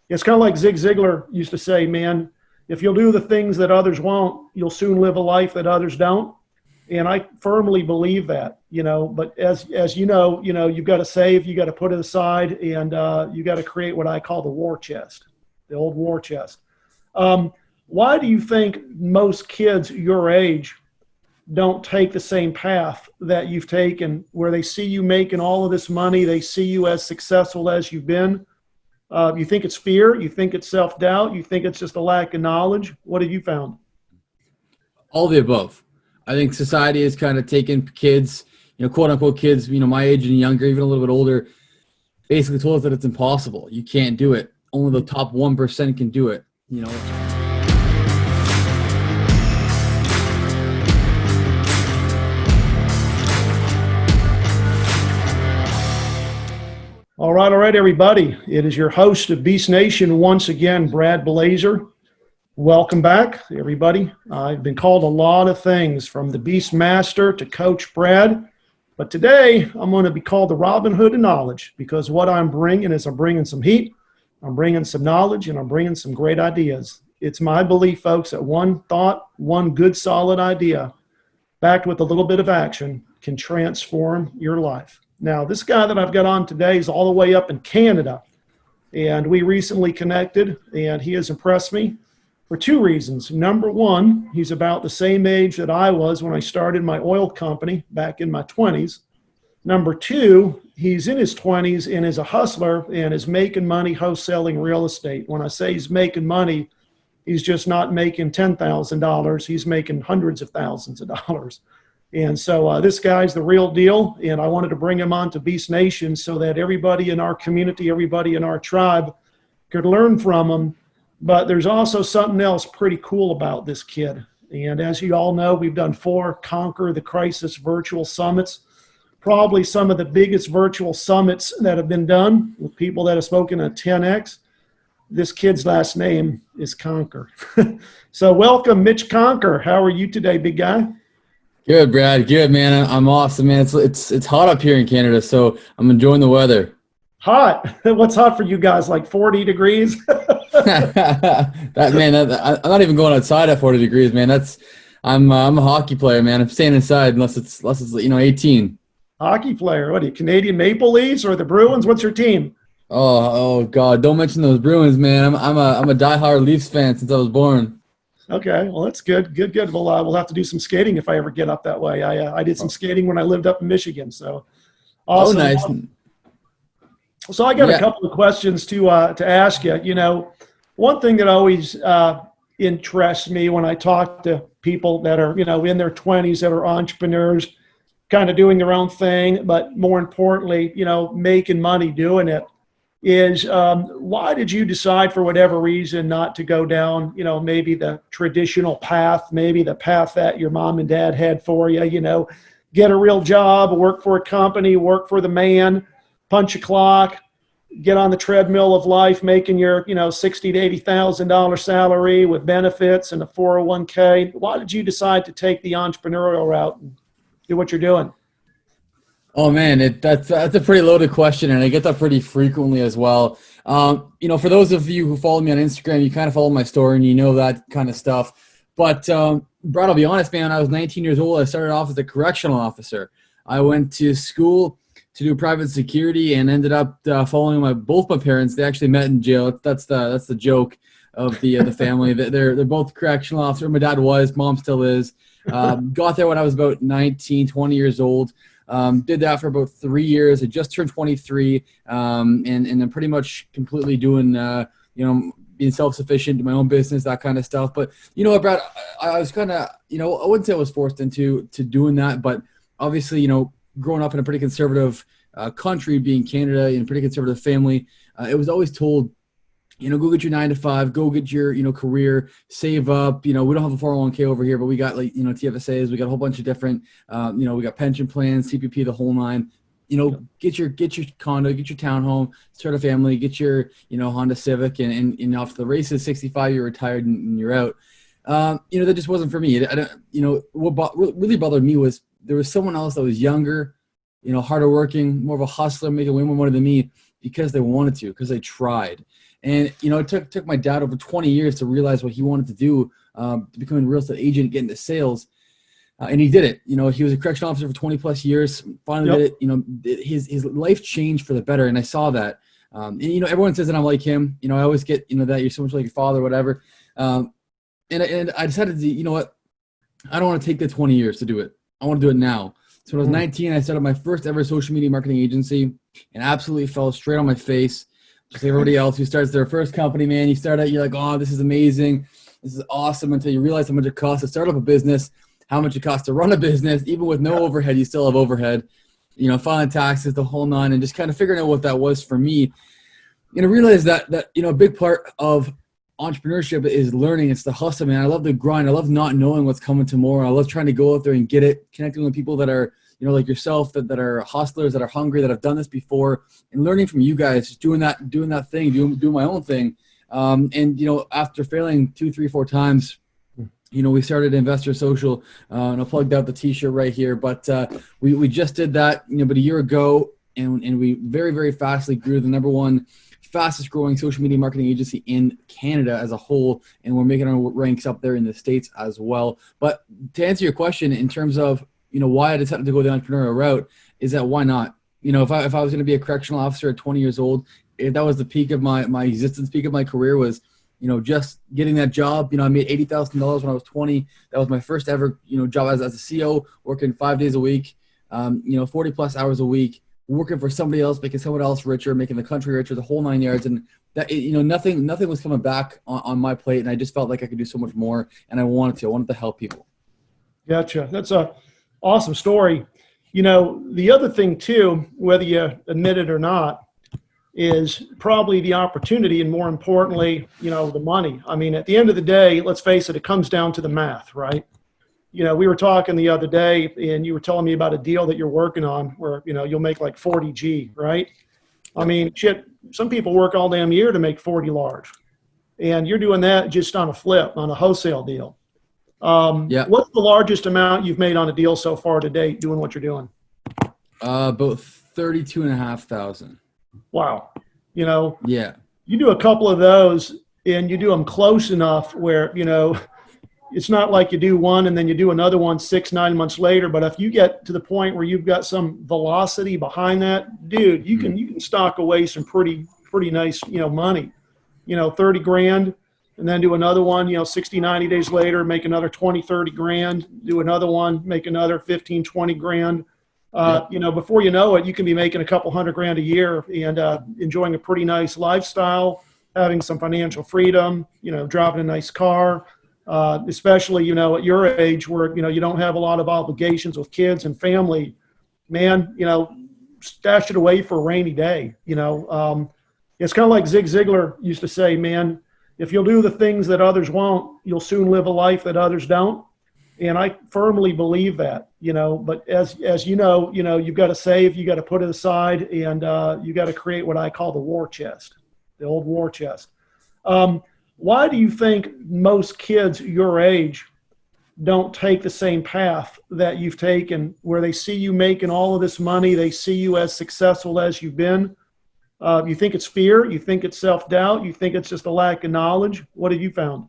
It's kind of like Zig Ziglar used to say, man, if you'll do the things that others won't, you'll soon live a life that others don't. And I firmly believe that, but as you've got to save, you got to put it aside, and you got to create what I call the war chest, the old war chest. Why do you think most kids your age don't take the same path that you've taken, where they see you making all of this money, they see you as successful as you've been? You think it's fear? You think it's self-doubt? You think it's just a lack of knowledge? What have you found? All the above. I think society has kind of taken kids, quote unquote kids, my age and younger, even a little bit older, basically told us that it's impossible. You can't do it. Only the top 1% can do it, All right, everybody. It is your host of Beast Nation once again, Brad Blazer. Welcome back, everybody. I've been called a lot of things, from the Beast Master to Coach Brad, but today I'm going to be called the Robin Hood of knowledge, because what I'm bringing is I'm bringing some heat, I'm bringing some knowledge, and I'm bringing some great ideas. It's my belief, folks, that one thought, one good solid idea, backed with a little bit of action, can transform your life. Now, this guy that I've got on today is all the way up in Canada, and we recently connected, and he has impressed me for two reasons. Number one, he's about the same age that I was when I started my oil company back in my 20s. Number two, he's in his 20s and is a hustler and is making money wholesaling real estate. When I say he's making money, he's just not making $10,000. He's making hundreds of thousands of dollars. And so this guy's the real deal, and I wanted to bring him on to Beast Nation so that everybody in our community, everybody in our tribe could learn from him. But there's also something else pretty cool about this kid. And as you all know, we've done 4 Conquer the Crisis virtual summits, probably some of the biggest virtual summits that have been done with people that have spoken at 10X. This kid's last name is Conquer. So welcome, Mitch Conquer. How are you today, big guy? Good, Brad. Good, man. I'm awesome, man. It's hot up here in Canada, so I'm enjoying the weather. Hot? What's hot for you guys? Like 40 degrees? I'm not even going outside at 40 degrees, man. I'm a hockey player, man. I'm staying inside unless it's 18. Hockey player? What are you, Canadian Maple Leafs or the Bruins? What's your team? Oh God! Don't mention those Bruins, man. I'm a diehard Leafs fan since I was born. Okay, well, that's good. Good. We'll have to do some skating if I ever get up that way. I did some skating when I lived up in Michigan, so awesome. Oh, nice. So I got a couple of questions to ask you. One thing that always interests me when I talk to people that are, in their 20s, that are entrepreneurs, kind of doing their own thing, but more importantly, making money doing it, is why did you decide, for whatever reason, not to go down, maybe the traditional path, maybe the path that your mom and dad had for you, get a real job, work for a company, work for the man, punch a clock, get on the treadmill of life, making your, $60,000 to $80,000 salary with benefits and a 401k. Why did you decide to take the entrepreneurial route and do what you're doing? Oh man, that's a pretty loaded question, and I get that pretty frequently as well. For those of you who follow me on Instagram, you kind of follow my story and you know that kind of stuff. But Brad, I'll be honest, man. When I was 19 years old, I started off as a correctional officer. I went to school to do private security and ended up following both my parents. They actually met in jail. That's the joke of the family. They're both correctional officers. My dad was, mom still is. Got there when I was about 19, 20 years old. Did that for about 3 years. I just turned 23, and I'm pretty much completely doing, being self-sufficient, my own business, that kind of stuff. But you know what, Brad, I was kind of, I wouldn't say I was forced into doing that, but obviously, growing up in a pretty conservative country, being Canada, in a pretty conservative family, it was always told, go get your 9 to 5, go get your, career, save up. We don't have a 401k over here, but we got TFSAs, we got a whole bunch of different, we got pension plans, CPP, the whole nine. Get your condo, get your townhome, start a family, get your, Honda Civic, and off the races, 65, you're retired and you're out. That just wasn't for me. What really bothered me was there was someone else that was younger, harder working, more of a hustler, making way more money than me. because they wanted to, because they tried. And, it took my dad over 20 years to realize what he wanted to do, to become a real estate agent, get into sales. And he did it. He was a correctional officer for 20 plus years, finally did it. His life changed for the better. And I saw that. And, everyone says that I'm like him. I always get, that you're so much like your father, whatever. And I decided to, what? I don't want to take the 20 years to do it. I want to do it now. So when I was 19, I started my first ever social media marketing agency and absolutely fell straight on my face. Just like everybody else who starts their first company, man, you start out, you're like, oh, this is amazing. This is awesome, until you realize how much it costs to start up a business, how much it costs to run a business. Even with no overhead, you still have overhead, filing taxes, the whole nine, and just kind of figuring out what that was for me. And I realized that a big part of entrepreneurship is learning. It's the hustle, man. I love the grind. I love not knowing what's coming tomorrow. I love trying to go out there and get it, connecting with people that are, like yourself, that are hustlers, that are hungry, that have done this before, and learning from you guys, just doing that thing, doing my own thing. And after failing 2, 3, 4 times, we started Investor Social, and I plugged out the t-shirt right here, but we just did that, but a year ago, and we very, very fastly grew the #1 fastest growing social media marketing agency in Canada as a whole. And we're making our ranks up there in the States as well. But to answer your question in terms of, why I decided to go the entrepreneurial route, is that why not? If I was going to be a correctional officer at 20 years old, if that was the peak of my existence, peak of my career was, just getting that job. I made $80,000 when I was 20. That was my first ever, job as a CO, working 5 days a week, 40 plus hours a week, working for somebody else, making someone else richer, making the country richer, the whole 9 yards. And that, nothing was coming back on my plate. And I just felt like I could do so much more. And I wanted to help people. Gotcha. That's a awesome story. The other thing too, whether you admit it or not, is probably the opportunity, and more importantly, the money. I mean, at the end of the day, let's face it, it comes down to the math, right? We were talking the other day, and you were telling me about a deal that you're working on where, you'll make like 40 G, right? I mean, shit, some people work all damn year to make 40 large, and you're doing that just on a flip, on a wholesale deal. What's the largest amount you've made on a deal so far to date doing what you're doing? About 32,500. Wow. Yeah. You do a couple of those and you do them close enough where, it's not like you do one and then you do another one 6, 9 months later. But if you get to the point where you've got some velocity behind that, dude, you can stock away some pretty nice, money, 30 grand, and then do another one, 60, 90 days later, make another 20, 30 grand, do another one, make another 15, 20 grand. Before you know it, you can be making a couple $100 grand a year and enjoying a pretty nice lifestyle, having some financial freedom, driving a nice car, especially, at your age where, you don't have a lot of obligations with kids and family, man, stash it away for a rainy day. It's kind of like Zig Ziglar used to say, man, if you'll do the things that others won't, you'll soon live a life that others don't. And I firmly believe that, but as you've got to save, you got to put it aside, and you got to create what I call the war chest, the old war chest. Why do you think most kids your age don't take the same path that you've taken, where they see you making all of this money, they see you as successful as you've been? You think it's fear? You think it's self-doubt? You think it's just a lack of knowledge? What have you found?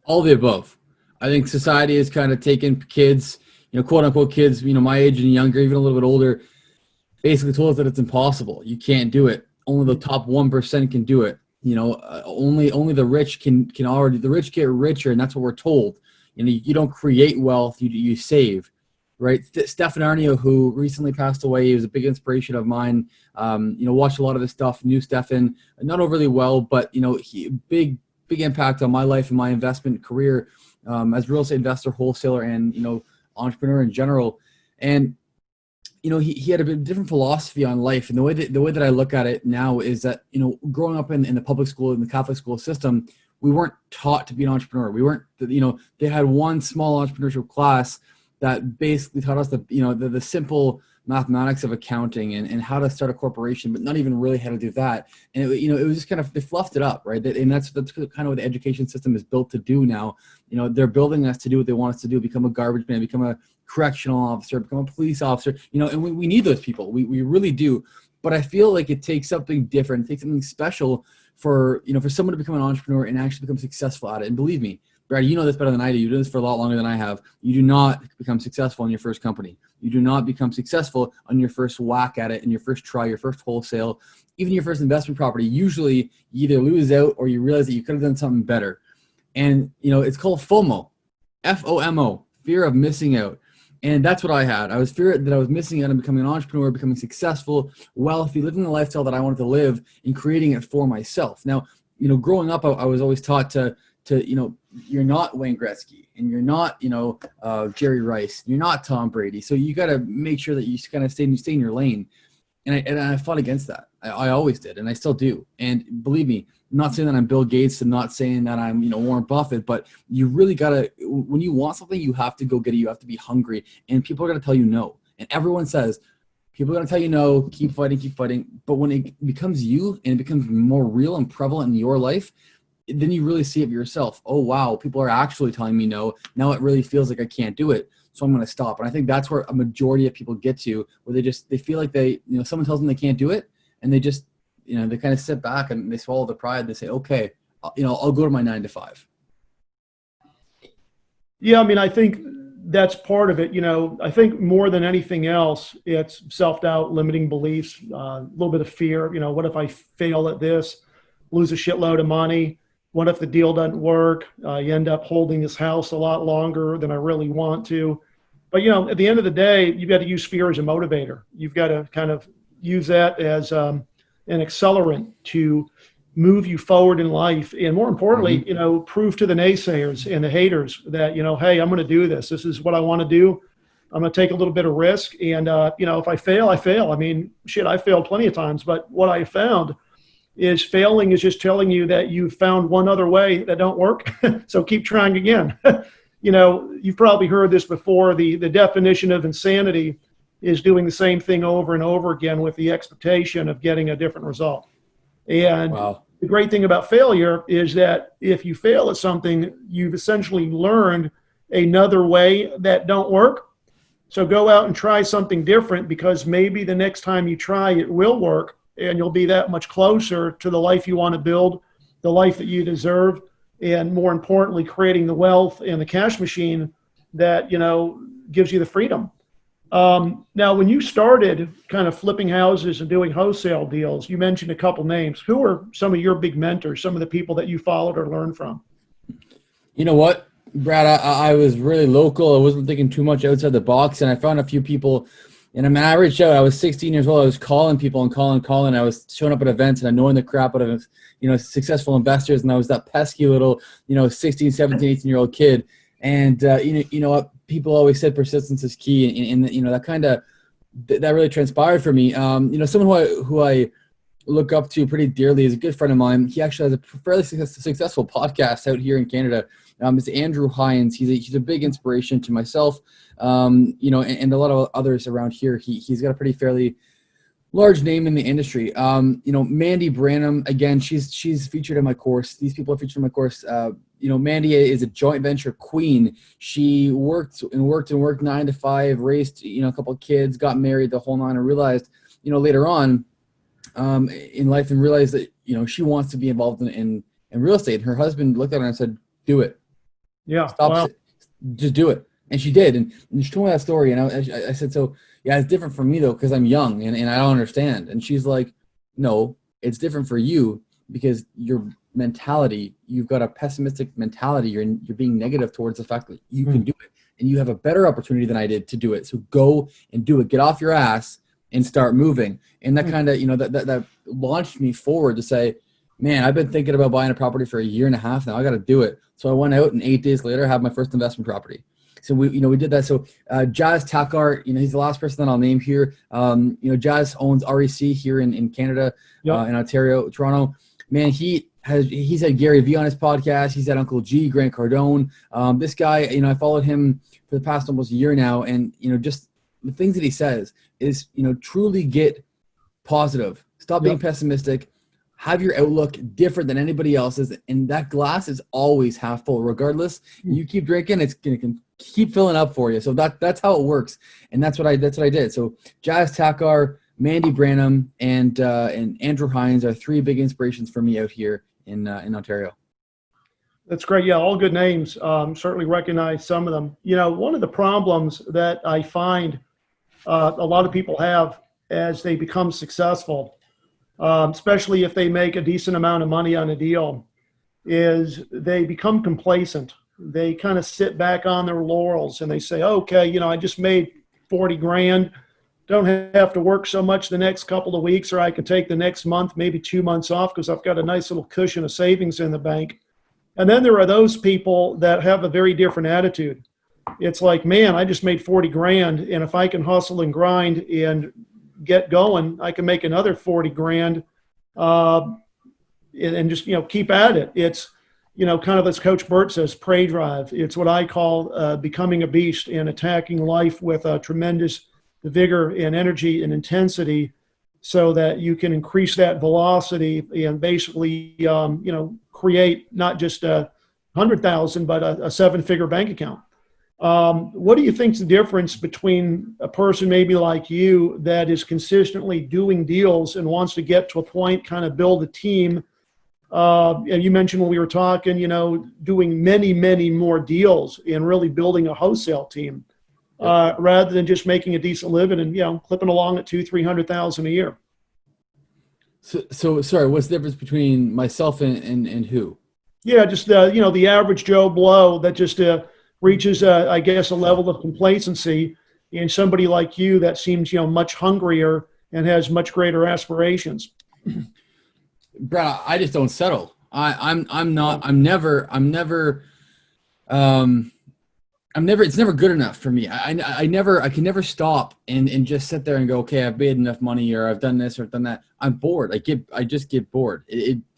All of the above. I think society has kind of taken kids, quote unquote kids, my age and younger, even a little bit older, basically told us that it's impossible. You can't do it. Only the top 1% can do it. Only the rich the rich get richer, and that's what we're told. You don't create wealth, you save, right? Stefan Arnio, who recently passed away, he was a big inspiration of mine. Watched a lot of this stuff, knew Stefan, not overly well, but he big impact on my life and my investment career. As real estate investor, wholesaler, and entrepreneur in general. And he had a bit different philosophy on life, and the way that I look at it now is that growing up in the public school, in the Catholic school system, we weren't taught to be an entrepreneur. We weren't, they had one small entrepreneurship class that basically taught us the simple mathematics of accounting and how to start a corporation, but not even really how to do that. And it was just kind of, they fluffed it up, right? And that's kind of what the education system is built to do now. They're building us to do what they want us to do, become a garbage man, become a correctional officer, become a police officer, and we need those people. We really do. But I feel like it takes something different, it takes something special for someone to become an entrepreneur and actually become successful at it. And believe me, Brad, you know this better than I do. You've done this for a lot longer than I have. You do not become successful in your first company. You do not become successful on your first whack at it, in your first try, your first wholesale, even your first investment property. Usually you either lose out or you realize that you could have done something better. And, it's called FOMO, FOMO, fear of missing out. And that's what I had. I was feared that I was missing out on becoming an entrepreneur, becoming successful, wealthy, living the lifestyle that I wanted to live and creating it for myself. Now, growing up, I was always taught to you're not Wayne Gretzky and you're not, Jerry Rice, you're not Tom Brady. So you got to make sure that you kind of stay in your lane. And I fought against that. I always did. And I still do. And believe me, I'm not saying that I'm Bill Gates and not saying that I'm, Warren Buffett, but you really got to, when you want something, you have to go get it. You have to be hungry, and people are going to tell you no. And everyone says, people are going to tell you no, keep fighting. But when it becomes you and it becomes more real and prevalent in your life, then you really see it for yourself. Oh, wow, people are actually telling me no. Now it really feels like I can't do it. So I'm going to stop. And I think that's where a majority of people get to, where they feel like someone tells them they can't do it. And they just, they kind of sit back and they swallow the pride. They say, okay, I'll go to my 9 to 5. Yeah. I mean, I think that's part of it. I think more than anything else, it's self-doubt, limiting beliefs, a little bit of fear. What if I fail at this, lose a shitload of money? What if the deal doesn't work? You end up holding this house a lot longer than I really want to. But, at the end of the day, you've got to use fear as a motivator. You've got to kind of use that as an accelerant to move you forward in life. And more importantly, prove to the naysayers and the haters that, hey, I'm going to do this. This is what I want to do. I'm going to take a little bit of risk. And, if I fail, I fail. I mean, shit, I failed plenty of times. But what I found is failing is just telling you that you found one other way that don't work. So keep trying again. You've probably heard this before. The definition of insanity is doing the same thing over and over again with the expectation of getting a different result. And wow. The great thing about failure is that if you fail at something, you've essentially learned another way that don't work. So go out and try something different, because maybe the next time you try, it will work. And you'll be that much closer to the life you want to build, the life that you deserve, and more importantly, creating the wealth and the cash machine that, gives you the freedom. Now, when you started kind of flipping houses and doing wholesale deals, you mentioned a couple names. Who are some of your big mentors, some of the people that you followed or learned from? You know what, Brad, I was really local. I wasn't thinking too much outside the box, and I found a few people. And I reached out. I was 16 years old. I was calling people and calling. I was showing up at events and annoying the crap out of, successful investors. And I was that pesky little, 16, 17, 18-year-old kid. And, you know what? People always said persistence is key. And that really transpired for me. Someone who I look up to pretty dearly is a good friend of mine. He actually has a fairly successful podcast out here in Canada. It's Andrew Hines. He's a big inspiration to myself, and a lot of others around here. He's got a pretty fairly large name in the industry. Mandy Branham, again, she's featured in my course. These people are featured in my course. Mandy is a joint venture queen. She worked 9 to 5, raised, a couple of kids, got married, the whole nine, and realized, later on in life, and realized that, she wants to be involved in real estate. And her husband looked at her and said, do it. Yeah. Stop. Wow. Just do it. And she did. And she told me that story. And I said, so yeah, it's different for me though, because I'm young and I don't understand. And she's like, no, it's different for you because your mentality, you've got a pessimistic mentality. You're being negative towards the fact that you can do it, and you have a better opportunity than I did to do it. So go and do it. Get off your ass and start moving. And that kind of, that launched me forward to say, man, I've been thinking about buying a property for a year and a half now. I got to do it. So I went out, and 8 days later, I had my first investment property. So we did that. So Jazz Tackart, he's the last person that I'll name here. Jazz owns REC here in Canada, in Ontario, Toronto. Man, he's had Gary Vee on his podcast. He's had Uncle G, Grant Cardone. This guy, I followed him for the past almost a year now, and just the things that he says, is, truly get positive. Stop being pessimistic. Have your outlook different than anybody else's, and that glass is always half full. Regardless, you keep drinking, it's gonna keep filling up for you. So that's how it works, and that's what I did. So Jazz Takar, Mandy Branham, and Andrew Hines are three big inspirations for me out here in Ontario. That's great. Yeah, all good names. Certainly recognize some of them. One of the problems that I find a lot of people have as they become successful, especially if they make a decent amount of money on a deal, is they become complacent. They kind of sit back on their laurels and they say, okay, I just made 40 grand. Don't have to work so much the next couple of weeks, or I can take the next month, maybe 2 months off because I've got a nice little cushion of savings in the bank. And then there are those people that have a very different attitude. It's like, man, I just made 40 grand. And if I can hustle and grind and get going, I can make another 40 grand and just, keep at it. It's, kind of as Coach Burt says, prey drive. It's what I call becoming a beast and attacking life with tremendous vigor and energy and intensity so that you can increase that velocity and basically, create not just 100,000, but a 7-figure bank account. What do you think is the difference between a person maybe like you that is consistently doing deals and wants to get to a point, kind of build a team? And you mentioned when we were talking, doing many, many more deals and really building a wholesale team rather than just making a decent living and, clipping along at 200,000-300,000 a year. So sorry, what's the difference between myself and who? Yeah, just the average Joe Blow that just reaches, I guess, a level of complacency, and somebody like you that seems, much hungrier and has much greater aspirations. Brad, I just don't settle. I'm never, it's never good enough for me. I can never stop and just sit there and go, okay, I've made enough money, or I've done this or done that. I'm bored. I just get bored.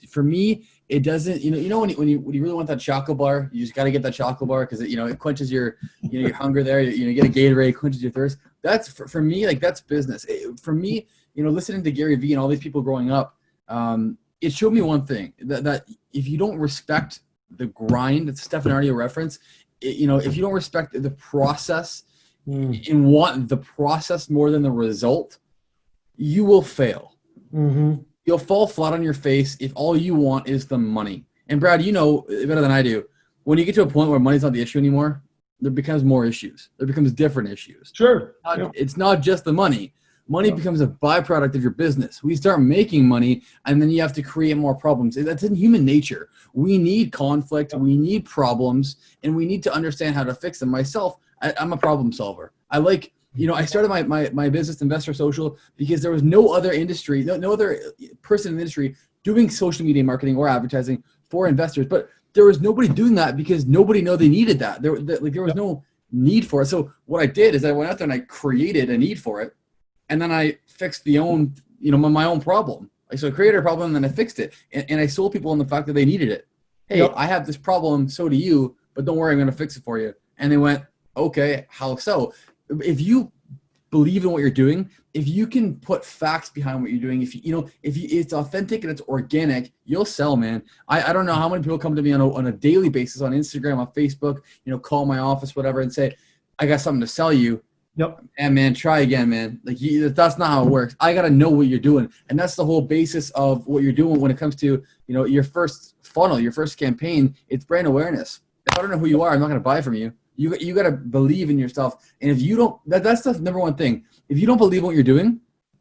For me, it doesn't, when you really want that chocolate bar, you just got to get that chocolate bar because it quenches your, your hunger there. You get a Gatorade, quenches your thirst. That's for me, like that's business. For me, listening to Gary Vee and all these people growing up, it showed me one thing that if you don't respect the grind, it's Stephen Ardio reference. If you don't respect the process and want the process more than the result, you will fail. Mm-hmm. You'll fall flat on your face if all you want is the money. And Brad, you know better than I do, when you get to a point where money's not the issue anymore, there becomes more issues. There becomes different issues. Sure. It's not just the money. Money becomes a byproduct of your business. We start making money, and then you have to create more problems. That's in human nature. We need conflict. We need problems, and we need to understand how to fix them. Myself, I'm a problem solver. I started my business, Investor Social, because there was no other industry, no other person in the industry doing social media marketing or advertising for investors. But there was nobody doing that because nobody knew they needed that. There was no need for it. So what I did is I went out there and I created a need for it. And then I fixed my own problem. So I created a problem and then I fixed it. And I sold people on the fact that they needed it. Hey, I have this problem, so do you, but don't worry, I'm going to fix it for you. And they went, okay, how so? If you believe in what you're doing, if you can put facts behind what you're doing, if it's authentic and it's organic, you'll sell, man. I don't know how many people come to me on a daily basis on Instagram, on Facebook, call my office, whatever, and say, I got something to sell you. Yep. And man, try again, man. That's not how it works. I got to know what you're doing. And that's the whole basis of what you're doing when it comes to, your first funnel, your first campaign. It's brand awareness. If I don't know who you are, I'm not going to buy from you. You got to believe in yourself. And if you don't, that's the number one thing. If you don't believe in what you're doing,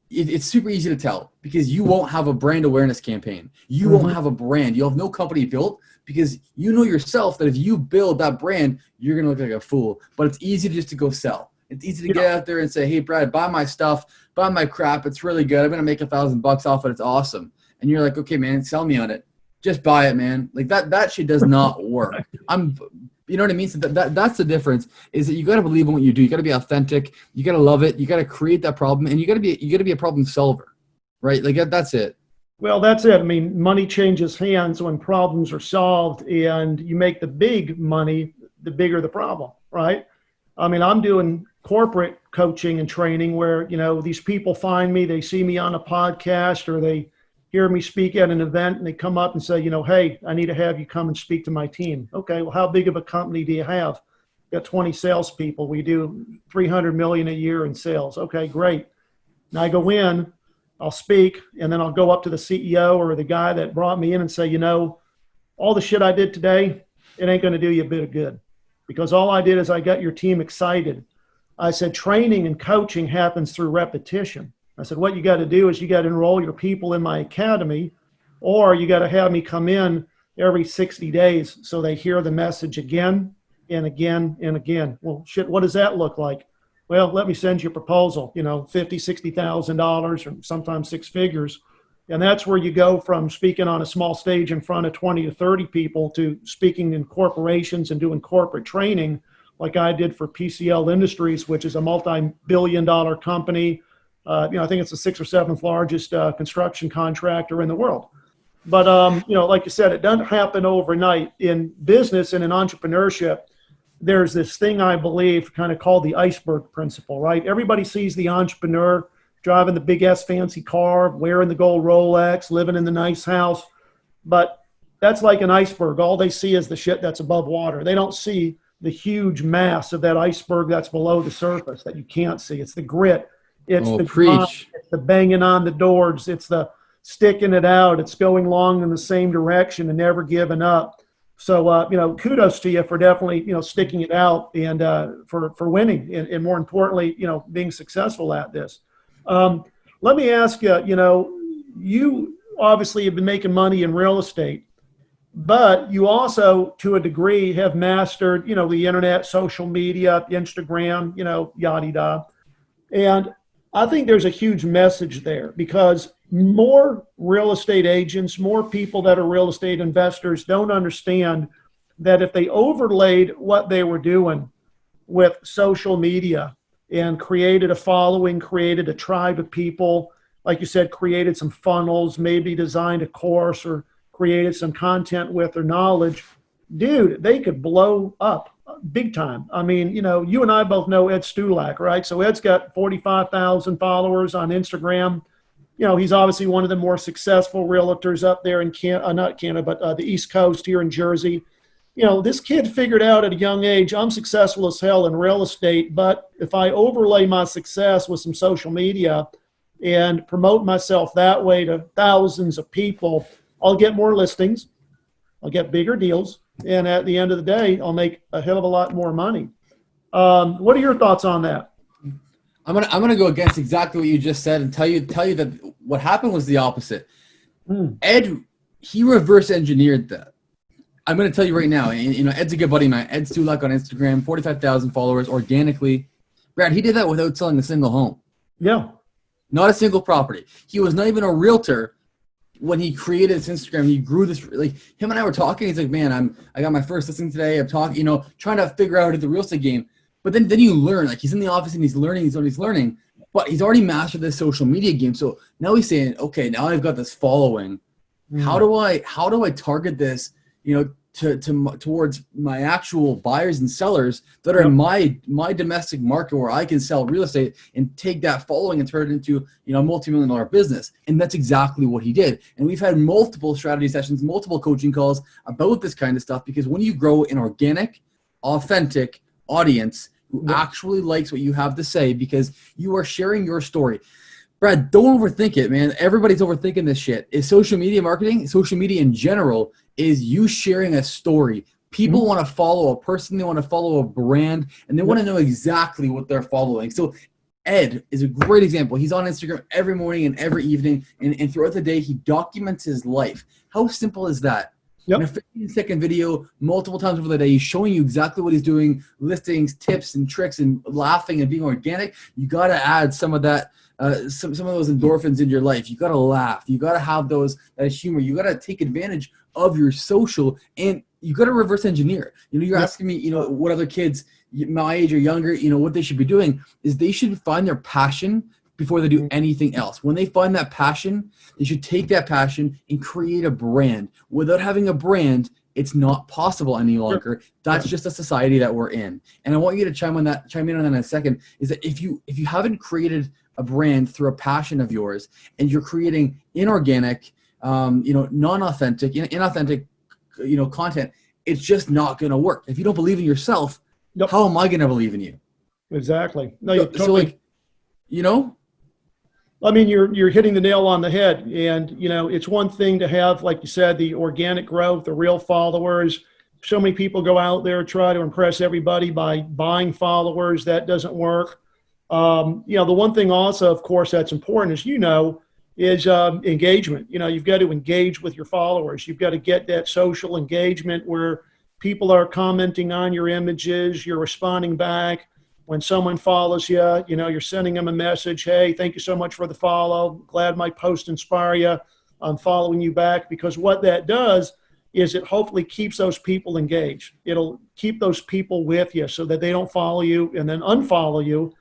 it's super easy to tell because you won't have a brand awareness campaign. You won't have a brand. You'll have no company built because you know yourself that if you build that brand, you're going to look like a fool. But it's easy just to go sell. It's easy to get out there and say, hey, Brad, buy my stuff, buy my crap. It's really good. I'm going to make $1,000 off it. It's awesome. And you're like, okay, man, sell me on it. Just buy it, man. Like that shit does not work. You know what I mean? So that's the difference is that you got to believe in what you do. You got to be authentic. You got to love it. You got to create that problem and you got to be a problem solver, right? Like that's it. Well, that's it. I mean, money changes hands when problems are solved and you make the big money, the bigger the problem, right? I mean, I'm doing corporate coaching and training where, these people find me, they see me on a podcast or they hear me speak at an event and they come up and say, hey, I need to have you come and speak to my team. Okay, well, how big of a company do you have? Got 20 salespeople. We do 300 million a year in sales. Okay, great. Now I go in, I'll speak, and then I'll go up to the CEO or the guy that brought me in and say, all the shit I did today, it ain't going to do you a bit of good, because all I did is I got your team excited. I said, training and coaching happens through repetition. I said, what you got to do is you got to enroll your people in my academy, or you got to have me come in every 60 days so they hear the message again and again and again. Well, shit, what does that look like? Well, let me send you a proposal, $50,000, $60,000, or sometimes six figures. And that's where you go from speaking on a small stage in front of 20 to 30 people to speaking in corporations and doing corporate training like I did for PCL Industries, which is a multi-billion-dollar company. I think it's the sixth or seventh largest construction contractor in the world. But, like you said, it doesn't happen overnight. In business and in entrepreneurship, there's this thing I believe kind of called the iceberg principle, right? Everybody sees the entrepreneur driving the big ass fancy car, wearing the gold Rolex, living in the nice house. But that's like an iceberg. All they see is the shit that's above water. They don't see the huge mass of that iceberg that's below the surface that you can't see. It's the grit. It's the grind, it's the banging on the doors. It's the sticking it out. It's going long in the same direction and never giving up. So, kudos to you for definitely, sticking it out and for winning and more importantly, being successful at this. Let me ask you, you obviously have been making money in real estate, but you also, to a degree, have mastered, the internet, social media, Instagram, yada yada. And I think there's a huge message there because more real estate agents, more people that are real estate investors don't understand that if they overlaid what they were doing with social media and created a following, created a tribe of people, like you said, created some funnels, maybe designed a course or created some content with their knowledge, dude, they could blow up big time. I mean, you and I both know Ed Stulak, right? So Ed's got 45,000 followers on Instagram. He's obviously one of the more successful realtors up there in not Canada, but the East Coast here in Jersey. This kid figured out at a young age, I'm successful as hell in real estate, but if I overlay my success with some social media and promote myself that way to thousands of people, I'll get more listings, I'll get bigger deals, and at the end of the day, I'll make a hell of a lot more money. What are your thoughts on that? I'm gonna go against exactly what you just said and tell you that what happened was the opposite. Ed, he reverse engineered that. I'm gonna tell you right now. And, Ed's a good buddy of mine. Ed Stulak on Instagram, 45,000 followers organically. Brad, he did that without selling a single home. Yeah, not a single property. He was not even a realtor when he created his Instagram. He grew this. Like him and I were talking. He's like, man, I got my first listing today. I'm talking, trying to figure out the real estate game. But then you learn, like he's in the office and he's learning, but he's already mastered this social media game. So now he's saying, okay, now I've got this following. How do I target this, towards my actual buyers and sellers that are in my domestic market where I can sell real estate and take that following and turn it into, a multi-million-dollar business. And that's exactly what he did. And we've had multiple strategy sessions, multiple coaching calls about this kind of stuff, because when you grow an organic, authentic audience who actually likes what you have to say because you are sharing your story. Brad, don't overthink it, man. Everybody's overthinking this shit. Is social media marketing, social media in general, is you sharing a story. People want to follow a person, they want to follow a brand, and they want to know exactly what they're following. So Ed is a great example. He's on Instagram every morning and every evening, and throughout the day, he documents his life. How simple is that? In a 15-second video, multiple times over the day, he's showing you exactly what he's doing, listings, tips, and tricks, and laughing and being organic. You got to add some of that, some of those endorphins in your life. You got to laugh. You got to have that humor. You got to take advantage of your social, and you got to reverse engineer. You're asking me, what other kids my age or younger, what they should be doing is they should find their passion before they do anything else. When they find that passion, they should take that passion and create a brand. Without having a brand, it's not possible any longer. That's just a society that we're in. And I want you to chime in on that in a second, is that if you haven't created a brand through a passion of yours, and you're creating inorganic, non-authentic, inauthentic, content, it's just not going to work. If you don't believe in yourself, how am I going to believe in you? Exactly. No, I mean, you're hitting the nail on the head. And, it's one thing to have, like you said, the organic growth, the real followers. So many people go out there, try to impress everybody by buying followers. That doesn't work. The one thing also, of course, that's important is engagement. You've got to engage with your followers. You've got to get that social engagement where people are commenting on your images, you're responding back. When someone follows you, you're sending them a message. Hey, thank you so much for the follow. Glad my post inspire you. I'm following you back, because what that does is it hopefully keeps those people engaged. It'll keep those people with you so that they don't follow you and then unfollow you.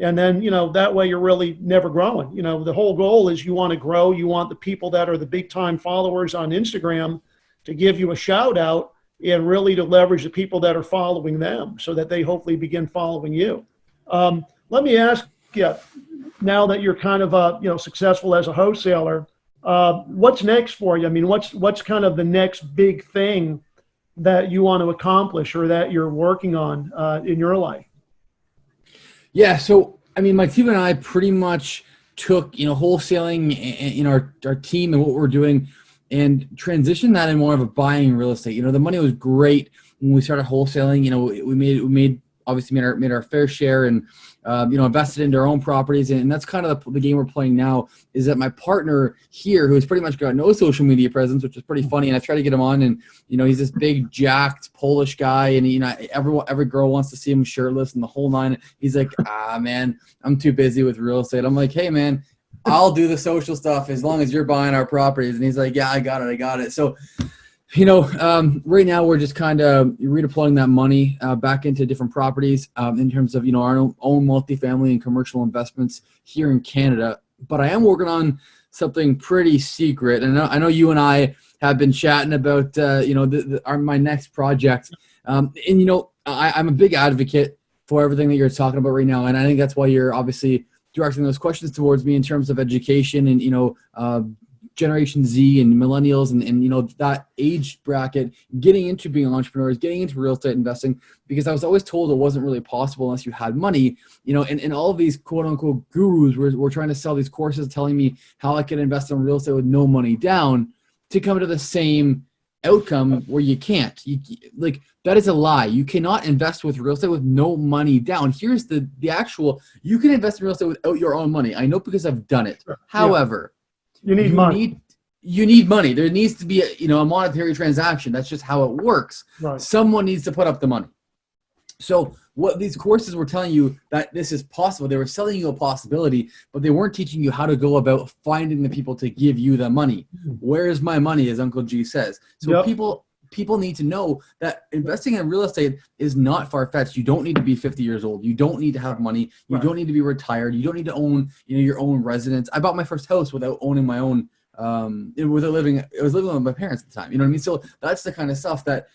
And then, that way you're really never growing. The whole goal is you want to grow. You want the people that are the big time followers on Instagram to give you a shout out, and really to leverage the people that are following them so that they hopefully begin following you. Let me ask you, now that you're kind of, successful as a wholesaler, what's next for you? I mean, what's kind of the next big thing that you want to accomplish or that you're working on in your life? Yeah. So, I mean, my team and I pretty much took, wholesaling in our team and what we're doing, and transition that in more of a buying real estate. The money was great when we started wholesaling. We obviously made our fair share, and invested into our own properties. And that's kind of the game we're playing now, is that my partner here, who's pretty much got no social media presence, which is pretty funny. And I try to get him on, and he's this big jacked Polish guy, and every girl wants to see him shirtless and the whole nine. He's like, man, I'm too busy with real estate. I'm like, hey man, I'll do the social stuff as long as you're buying our properties. And he's like, yeah, I got it. So, right now we're just kind of redeploying that money back into different properties in terms of, our own multifamily and commercial investments here in Canada. But I am working on something pretty secret. And I know you and I have been chatting about, my next project. I'm a big advocate for everything that you're talking about right now. And I think that's why you're obviously directing those questions towards me in terms of education and, Generation Z and millennials and that age bracket, getting into being entrepreneurs, getting into real estate investing, because I was always told it wasn't really possible unless you had money, and all of these quote unquote gurus were trying to sell these courses telling me how I could invest in real estate with no money down, to come to the same outcome where you can't. That is a lie. You cannot invest with real estate with no money down. Here's the actual, you can invest in real estate without your own money. I know, because I've done it. Sure. However, you need money. You need money. There needs to be a monetary transaction. That's just how it works. Right. Someone needs to put up the money. So what these courses were telling you, that this is possible. They were selling you a possibility, but they weren't teaching you how to go about finding the people to give you the money. Where is my money, as Uncle G says. So people need to know that investing in real estate is not far-fetched. You don't need to be 50 years old. You don't need to have money. You don't need to be retired. You don't need to own, your own residence. I bought my first house without owning my own, I was living with my parents at the time. You know what I mean? So that's the kind of stuff that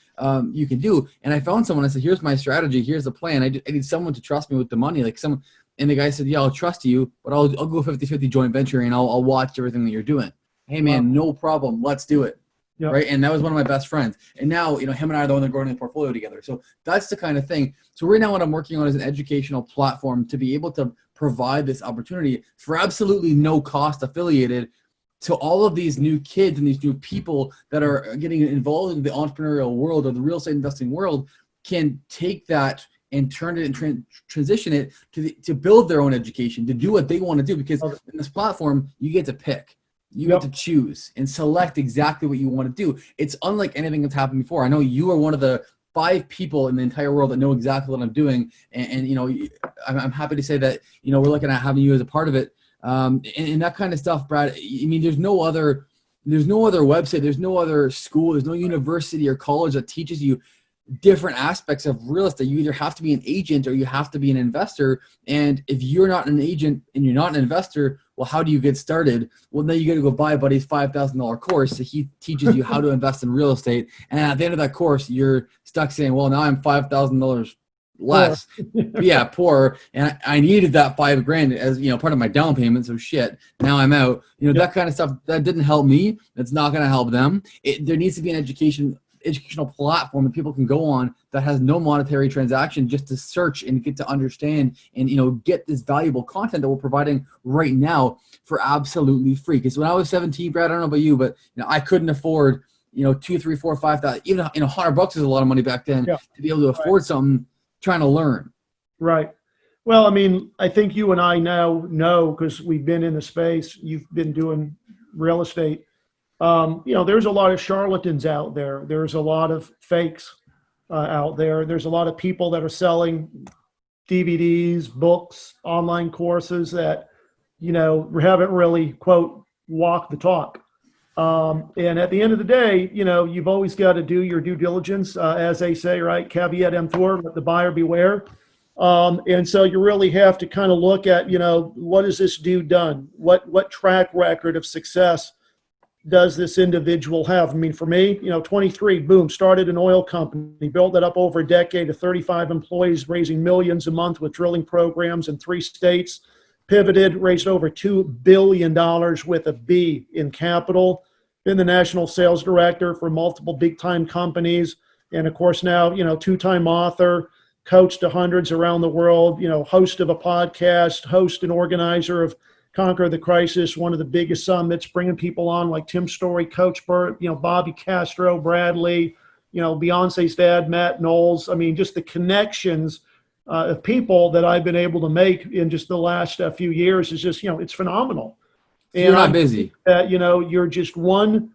you can do. And I found someone, I said, here's my strategy. Here's the plan. I need someone to trust me with the money. And the guy said, yeah, I'll trust you, but I'll go 50-50 joint venture, and I'll watch everything that you're doing. Hey man, no problem. Let's do it. Yep. Right. And that was one of my best friends. And now, him and I are the one that are growing the portfolio together. So that's the kind of thing. So right now what I'm working on is an educational platform to be able to provide this opportunity for absolutely no cost affiliated to all of these new kids and these new people that are getting involved in the entrepreneurial world or the real estate investing world, can take that and turn it and transition it to build their own education, to do what they want to do. Because in this platform, you get to pick. You get to choose and select exactly what you want to do. It's unlike anything that's happened before. I know you are one of the 5 people in the entire world that know exactly what I'm doing. And I'm happy to say that, we're looking at having you as a part of it. And that kind of stuff, Brad. I mean, there's no other website, there's no other school, there's no university or college that teaches you different aspects of real estate. You either have to be an agent or you have to be an investor. And if you're not an agent and you're not an investor, well, how do you get started? Well, then you got to go buy a buddy's $5,000 course. So he teaches you how to invest in real estate. And at the end of that course, you're stuck saying, well, now I'm $5,000 less. Yeah, poor. And I needed that $5,000 as, part of my down payment. So shit, now I'm out. That kind of stuff, that didn't help me. It's not going to help them. There needs to be an educational platform that people can go on that has no monetary transaction, just to search and get to understand and get this valuable content that we're providing right now for absolutely free. Because when I was 17, Brad, I don't know about you, but I couldn't afford $2,000, $3,000, $4,000, $5,000, even $100 is a lot of money back then to be able to afford something. Trying to learn. Right. Well, I mean, I think you and I now know, because we've been in the space, you've been doing real estate. There's a lot of charlatans out there. There's a lot of fakes out there. There's a lot of people that are selling DVDs, books, online courses that, haven't really, quote, walked the talk. And at the end of the day, you've always got to do your due diligence, as they say, right? Caveat emptor, let the buyer beware. And so you really have to kind of look at, what has this dude done? What track record of success does this individual have? I mean, for me, 23, boom, started an oil company, built it up over a decade to 35 employees, raising millions a month with drilling programs in 3 states, pivoted, raised over $2 billion with a B in capital, been the national sales director for multiple big time companies. And of course now, 2-time author, coached to hundreds around the world, host of a podcast, host and organizer of Conquer the Crisis, one of the biggest summits, bringing people on like Tim Story, Coach Burt, Bobby Castro, Bradley, Beyonce's dad, Matt Knowles. I mean, just the connections of people that I've been able to make in just the last few years is just, it's phenomenal. And you're not busy. You're just one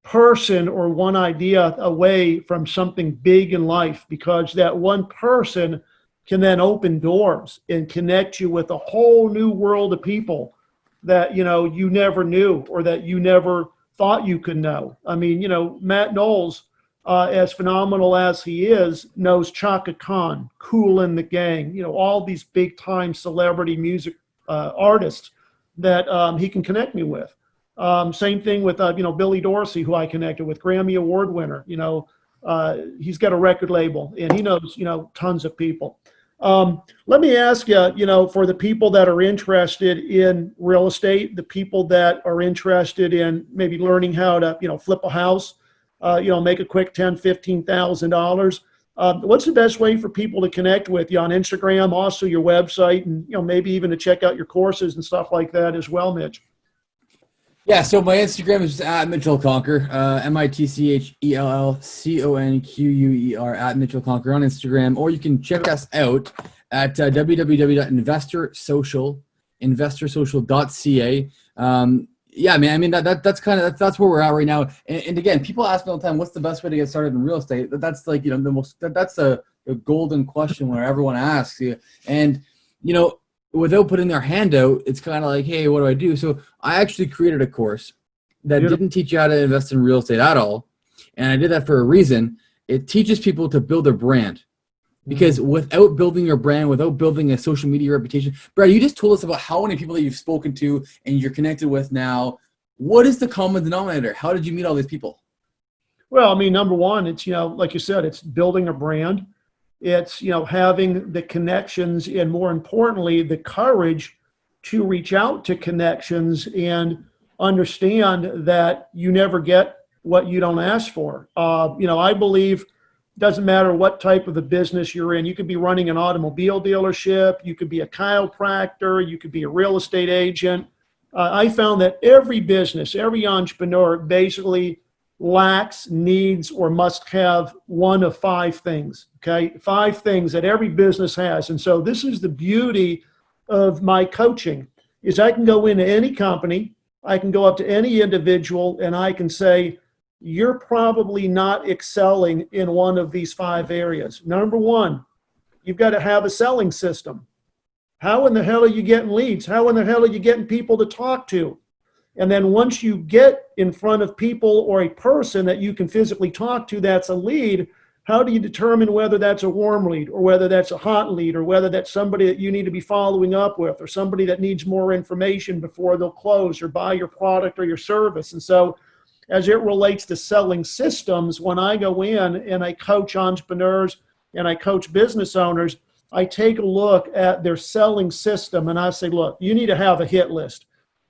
person or one idea away from something big in life, because that one person can then open doors and connect you with a whole new world of people that, you never knew or that you never thought you could know. I mean, Matt Knowles, as phenomenal as he is, knows Chaka Khan, Kool and the Gang, all these big time celebrity music artists that he can connect me with. Same thing with, Billy Dorsey, who I connected with, Grammy Award winner. He's got a record label and he knows, tons of people. Let me ask you, for the people that are interested in real estate, the people that are interested in maybe learning how to, flip a house, make a quick $10,000, $15,000. What's the best way for people to connect with you on Instagram, also your website, and maybe even to check out your courses and stuff like that as well, Mitch? Yeah, so my Instagram is at Mitchell Conquer, MITCHELLCONQUER, at Mitchell Conquer on Instagram, or you can check us out at www.investorsocial.ca. Yeah, man. I mean, that's where we're at right now. And again, people ask me all the time, what's the best way to get started in real estate? That's like, that's a golden question where everyone asks you. And, without putting their hand out, it's kind of like, hey, what do I do? So I actually created a course that didn't teach you how to invest in real estate at all. And I did that for a reason. It teaches people to build their brand. Because without building your brand, without building a social media reputation, Brad, you just told us about how many people that you've spoken to and you're connected with now. What is the common denominator? How did you meet all these people? Well, I mean, number one, it's, like you said, it's building a brand. It's, having the connections and, more importantly, the courage to reach out to connections and understand that you never get what you don't ask for. I believe it doesn't matter what type of a business you're in. You could be running an automobile dealership. You could be a chiropractor. You could be a real estate agent. I found that every business, every entrepreneur basically lacks, needs, or must have one of 5 things, okay? 5 things that every business has. And so this is the beauty of my coaching, is I can go into any company, I can go up to any individual, and I can say, you're probably not excelling in one of these 5 areas. Number one, you've got to have a selling system. How in the hell are you getting leads? How in the hell are you getting people to talk to? And then once you get in front of people or a person that you can physically talk to, that's a lead, How do you determine whether that's a warm lead or whether that's a hot lead or whether that's somebody that you need to be following up with or somebody that needs more information before they'll close or buy your product or your service? And so as it relates to selling systems, when I go in and I coach entrepreneurs and I coach business owners, I take a look at their selling system and I say, look, you need to have a hit list.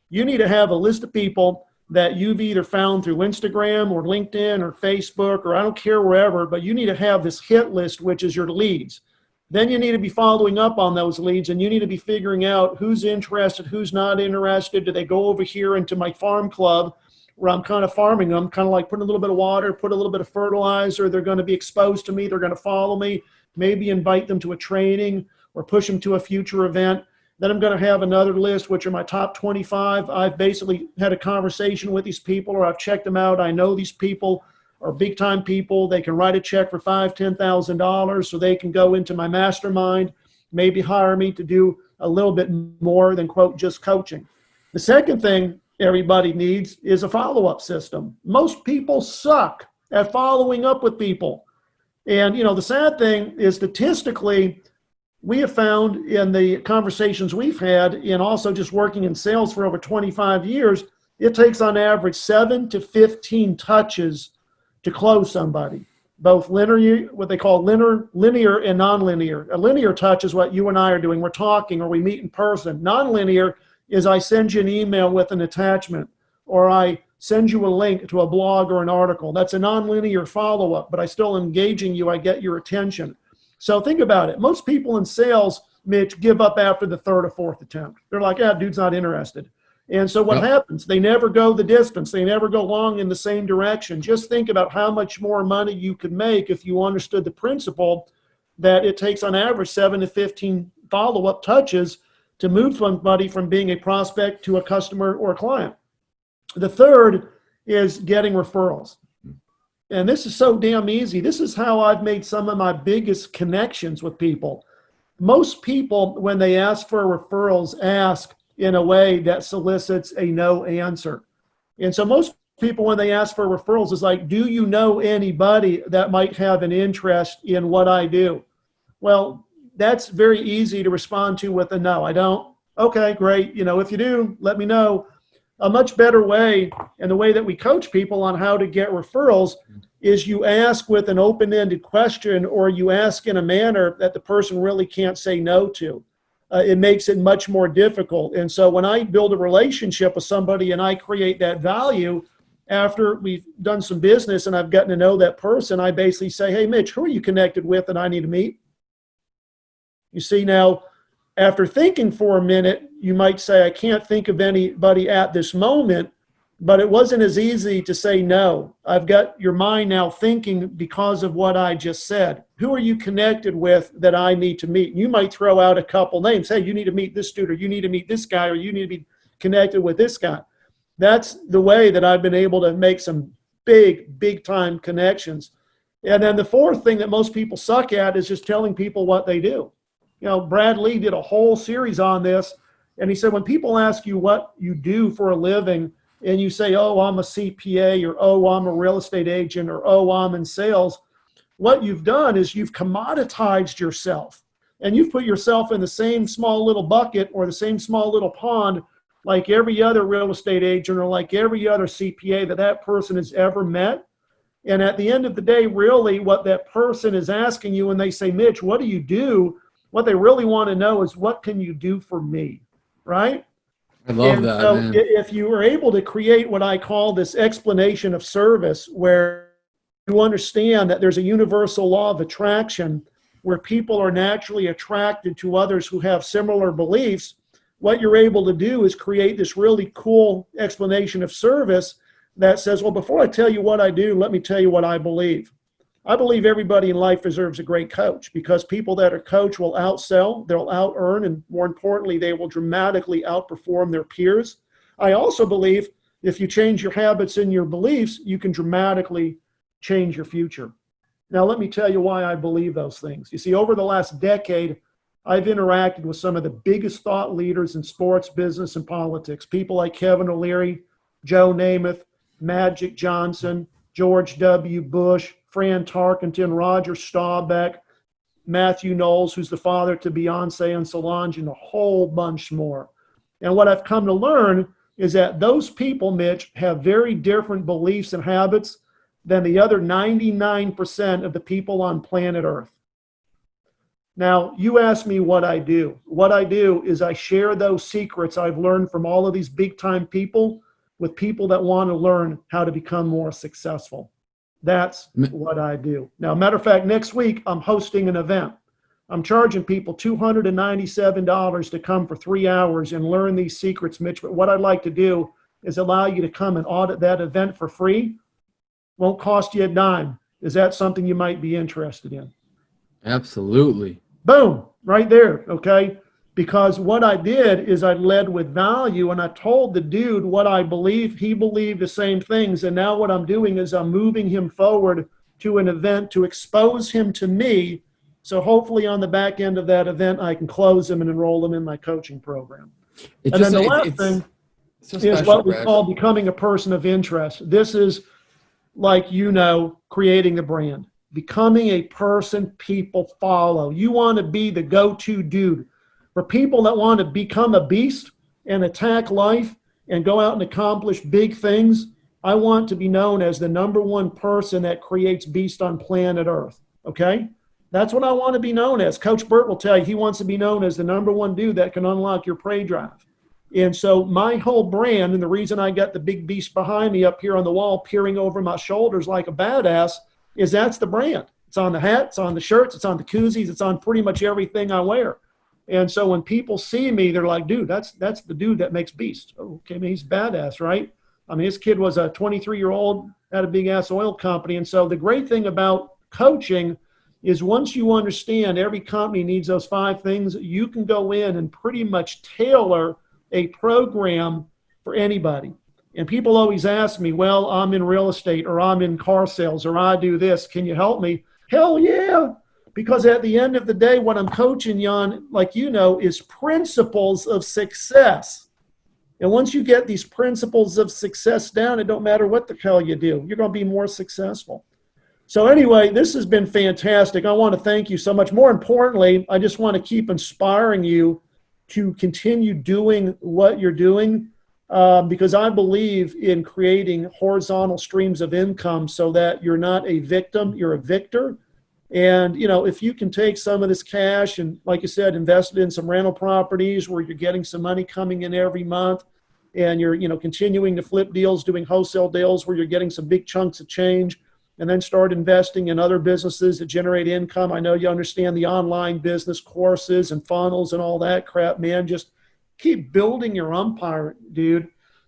You need to have a list of people that you've either found through Instagram or LinkedIn or Facebook or I don't care wherever, but you need to have this hit list, which is your leads. Then you need to be following up on those leads and you need to be figuring out who's interested, who's not interested. Do they go over here into my farm club where I'm kind of farming them, kind of like putting a little bit of water, put a little bit of fertilizer. They're going to be exposed to me. They're going to follow me, maybe invite them to a training or push them to a future event. Then I'm going to have another list, which are my top 25. I've basically had a conversation with these people or I've checked them out. I know these people are big time people. They can write a check for $5,000, $10,000 so they can go into my mastermind, maybe hire me to do a little bit more than quote, just coaching. The second thing everybody needs is a follow-up system. Most people suck at following up with people. And, you know, the sad thing is statistically, we have found in the conversations we've had and also just working in sales for over 25 years, it takes on average 7 to 15 touches to close somebody, both linear, what they call linear and nonlinear. A linear touch is what you and I are doing. We're talking or we meet in person. Nonlinear is I send you an email with an attachment or I send you a link to a blog or an article. That's a nonlinear follow-up, but I still engaging you. I get your attention. So think about it. Most people in sales, Mitch, give up after the third or fourth attempt. They're like, yeah, dude's not interested. And so what happens? They never go the distance. They never go long in the same direction. Just think about how much more money you could make if you understood the principle that it takes on average 7 to 15 follow-up touches to move somebody from being a prospect to a customer or a client. The third is getting referrals. And this is so damn easy. This is how I've made some of my biggest connections with people. Most people, when they ask for referrals, ask in a way that solicits a no answer. And so most people, when they ask for referrals, is like, do you know anybody that might have an interest in what I do? Well, that's very easy to respond to with a no. I don't. Okay, great. You know, if you do, let me know. A much better way, and the way that we coach people on how to get referrals, is you ask with an open-ended question or you ask in a manner that the person really can't say no to. It makes it much more difficult. And so when I build a relationship with somebody and I create that value, after we've done some business and I've gotten to know that person, I basically say, hey, Mitch, who are you connected with that I need to meet? You see, now, after thinking for a minute, you might say, I can't think of anybody at this moment, but it wasn't as easy to say no. I've got your mind now thinking because of what I just said. Who are you connected with that I need to meet? You might throw out a couple names. Hey, you need to meet this dude, or you need to meet this guy, or you need to be connected with this guy. That's the way that I've been able to make some big time connections. And then the fourth thing that most people suck at is just telling people what they do. You know, Brad Lee did a whole series on this, and he said, when people ask you what you do for a living, and you say, oh, I'm a CPA, or oh, I'm a real estate agent, or oh, I'm in sales, what you've done is you've commoditized yourself, and you've put yourself in the same small little bucket or the same small little pond like every other real estate agent or like every other CPA that person has ever met. And at the end of the day, really what that person is asking you when they say, Mitch, what do you do? What they really want to know is, what can you do for me, right? I love that, so man. If you were able to create what I call this explanation of service, where you understand that there's a universal law of attraction where people are naturally attracted to others who have similar beliefs, what you're able to do is create this really cool explanation of service that says, well, before I tell you what I do, let me tell you what I believe. I believe everybody in life deserves a great coach, because people that are coached will outsell, they'll out-earn, and more importantly, they will dramatically outperform their peers. I also believe if you change your habits and your beliefs, you can dramatically change your future. Now, let me tell you why I believe those things. You see, over the last decade, I've interacted with some of the biggest thought leaders in sports, business, and politics. People like Kevin O'Leary, Joe Namath, Magic Johnson, George W. Bush, Fran Tarkenton, Roger Staubach, Matthew Knowles, who's the father to Beyonce and Solange, and a whole bunch more. And what I've come to learn is that those people, Mitch, have very different beliefs and habits than the other 99% of the people on planet Earth. Now, you asked me what I do. What I do is I share those secrets I've learned from all of these big time people with people that want to learn how to become more successful. That's what I do. Now, matter of fact, next week I'm hosting an event. I'm charging people $297 to come for 3 hours and learn these secrets, Mitch. But what I'd like to do is allow you to come and audit that event for free. Won't cost you a dime. Is that something you might be interested in? Absolutely. Boom, right there, okay? Because what I did is I led with value, and I told the dude what I believe. He believed the same things, and now what I'm doing is I'm moving him forward to an event to expose him to me, so hopefully on the back end of that event, I can close him and enroll him in my coaching program. And then the last thing is what we call becoming a person of interest. This is, like, creating the brand. Becoming a person people follow. You want to be the go-to dude. For people that want to become a beast and attack life and go out and accomplish big things, I want to be known as the #1 person that creates beast on planet Earth, okay? That's what I want to be known as. Coach Burt will tell you he wants to be known as the #1 dude that can unlock your prey drive. And so my whole brand, and the reason I got the big beast behind me up here on the wall peering over my shoulders like a badass, is that's the brand. It's on the hat, it's on the shirts, it's on the koozies, it's on pretty much everything I wear. And so when people see me, they're like, dude, that's the dude that makes beast. Okay, I mean, he's badass, right? I mean, this kid was a 23-year-old at a big-ass oil company. And so the great thing about coaching is once you understand every company needs those 5 things, you can go in and pretty much tailor a program for anybody. And people always ask me, well, I'm in real estate, or I'm in car sales, or I do this. Can you help me? Hell yeah. Because at the end of the day, what I'm coaching you on, like is principles of success. And once you get these principles of success down, it don't matter what the hell you do. You're going to be more successful. So anyway, this has been fantastic. I want to thank you so much. More importantly, I just want to keep inspiring you to continue doing what you're doing, because I believe in creating horizontal streams of income so that you're not a victim, you're a victor. And, if you can take some of this cash and, like you said, invest it in some rental properties where you're getting some money coming in every month, and you're, continuing to flip deals, doing wholesale deals where you're getting some big chunks of change, and then start investing in other businesses that generate income. I know you understand the online business courses and funnels and all that crap, man. Just keep building your empire, dude.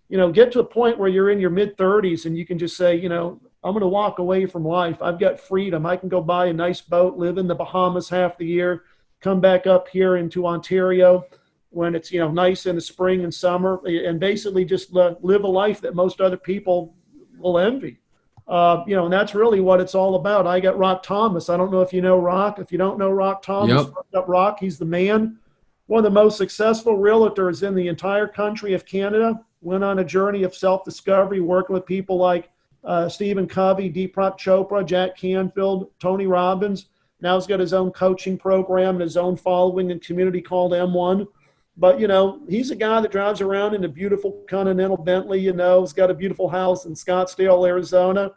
Get to a point where you're in your mid-30s and you can just say, I'm going to walk away from life. I've got freedom. I can go buy a nice boat, live in the Bahamas half the year, come back up here into Ontario when it's, nice in the spring and summer, and basically just live a life that most other people will envy. And that's really what it's all about. I got Rock Thomas. I don't know if you know Rock. If you don't know Rock Thomas, Look up Rock. He's the man. One of the most successful realtors in the entire country of Canada. Went on a journey of self-discovery, working with people like Stephen Covey, Deepak Chopra, Jack Canfield, Tony Robbins. Now he's got his own coaching program and his own following and community called M1. But, he's a guy that drives around in a beautiful Continental Bentley, he's got a beautiful house in Scottsdale, Arizona.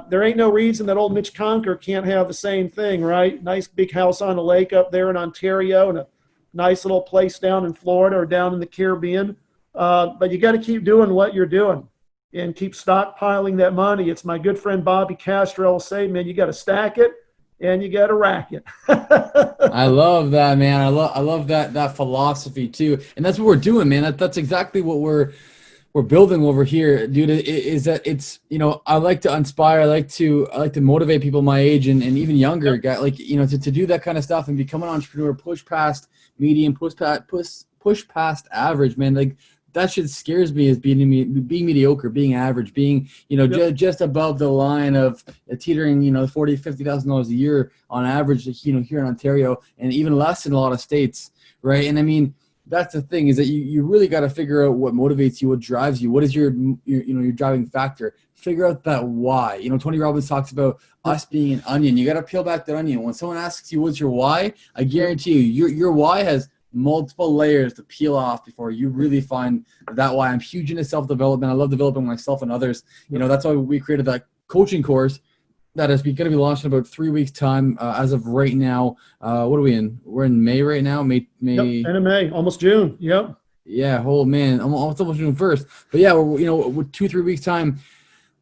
There ain't no reason that old Mitch Conker can't have the same thing, right? Nice big house on a lake up there in Ontario and a nice little place down in Florida or down in the Caribbean. But you got to keep doing what you're doing and keep stockpiling that money. It's my good friend Bobby Castro will say, man, you got to stack it and you got to rack it. I love that, man. I love that philosophy too. And that's what we're doing, man. That's exactly what we're building over here, dude. Is that it's, I like to inspire, I like to motivate people my age and even younger, guys, to do that kind of stuff and become an entrepreneur, push past medium, push past average, man. Like, that shit scares me, as being mediocre, being average, being, just above the line of teetering, $40,000, $50,000 a year on average, here in Ontario, and even less in a lot of states, right? And I mean, that's the thing, is that you really got to figure out what motivates you, what drives you, what is your driving factor. Figure out that why. Tony Robbins talks about us being an onion. You got to peel back that onion. When someone asks you what's your why, I guarantee you your why has multiple layers to peel off before you really find that why. I'm huge into self-development. I love developing myself and others. That's why we created that coaching course that is going to be launched in about 3 weeks time. As of right now, what are we in? We're in May right now. May. Yep, end of May, almost June. Yep. Yeah, oh man, I'm almost June 1st. But yeah, we're 2-3 weeks time.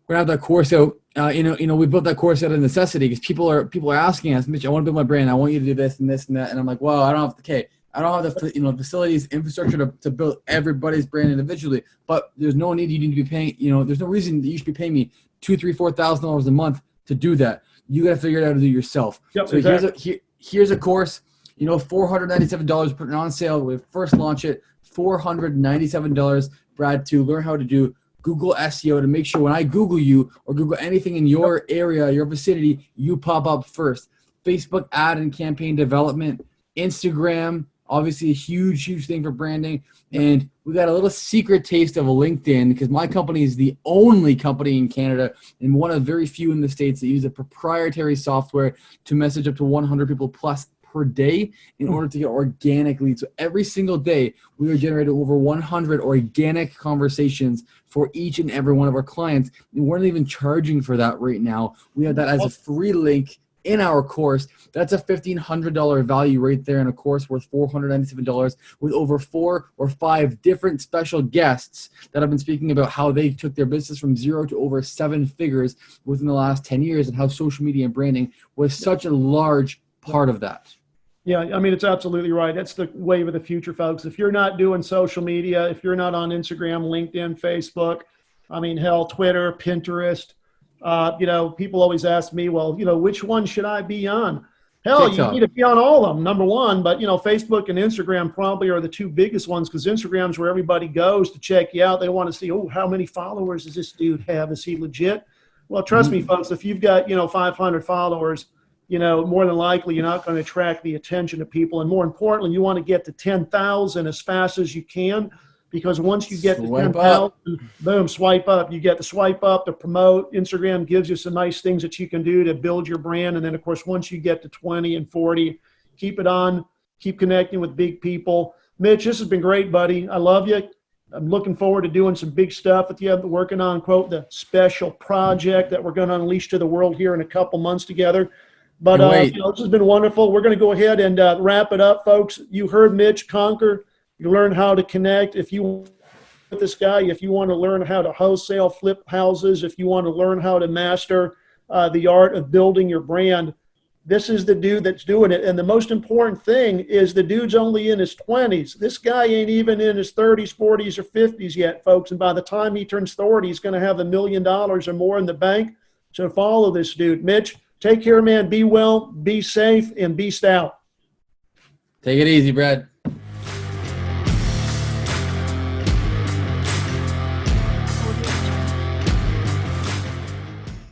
We're gonna have that course out. We built that course out of necessity because people are asking us, Mitch, I want to build my brand. I want you to do this and this and that. And I'm like, well, I don't have the facilities, infrastructure to build everybody's brand individually. But there's no need. You need to be paying. There's no reason that you should be paying me $2,000-$4,000 a month to do that. You got to figure it out to do yourself. Yep, so exactly. here's a course. $497. Put it on sale. We first launch it. $497, Brad, to learn how to do Google SEO, to make sure when I Google you or Google anything in your area, your vicinity, you pop up first. Facebook ad and campaign development, Instagram, obviously a huge thing for branding. And we got a little secret taste of a LinkedIn because my company is the only company in Canada and one of very few in the States that use a proprietary software to message up to 100 people plus per day in order to get organic leads. So every single day, we are generating over 100 organic conversations for each and every one of our clients. And we're not even charging for that right now. We have that as a free link in our course. That's a $1,500 value right there in a course worth $497 with over 4 or 5 different special guests that have been speaking about how they took their business from 0 to over 7 figures within the last 10 years and how social media and branding was such a large part of that. Yeah, I mean, it's absolutely right. That's the wave of the future, folks. If you're not doing social media, if you're not on Instagram, LinkedIn, Facebook, I mean, hell, Twitter, Pinterest, people always ask me, well, which one should I be on? Hell, TikTok. You need to be on all of them, number one. But, Facebook and Instagram probably are the 2 biggest ones because Instagram's where everybody goes to check you out. They want to see, how many followers does this dude have? Is he legit? Well, trust me, folks, if you've got, 500 followers, more than likely you're not going to attract the attention of people. And more importantly, you want to get to 10,000 as fast as you can, because once you get to 10,000, boom, swipe up. You get to swipe up to promote. Instagram gives you some nice things that you can do to build your brand. And then, of course, once you get to 20 and 40, keep it on, keep connecting with big people. Mitch, this has been great, buddy. I love you. I'm looking forward to doing some big stuff with you. Working on, quote, the special project that we're going to unleash to the world here in a couple months together. But this has been wonderful. We're going to go ahead and wrap it up, folks. You heard Mitch conquer. You learn how to connect. If you with this guy, if you want to learn how to wholesale, flip houses, if you want to learn how to master the art of building your brand, this is the dude that's doing it. And the most important thing is the dude's only in his 20s. This guy ain't even in his 30s, 40s, or 50s yet, folks. And by the time he turns 30, he's going to have $1 million or more in the bank. So follow this dude. Mitch, take care, man. Be well, be safe, and be stout. Take it easy, Brad.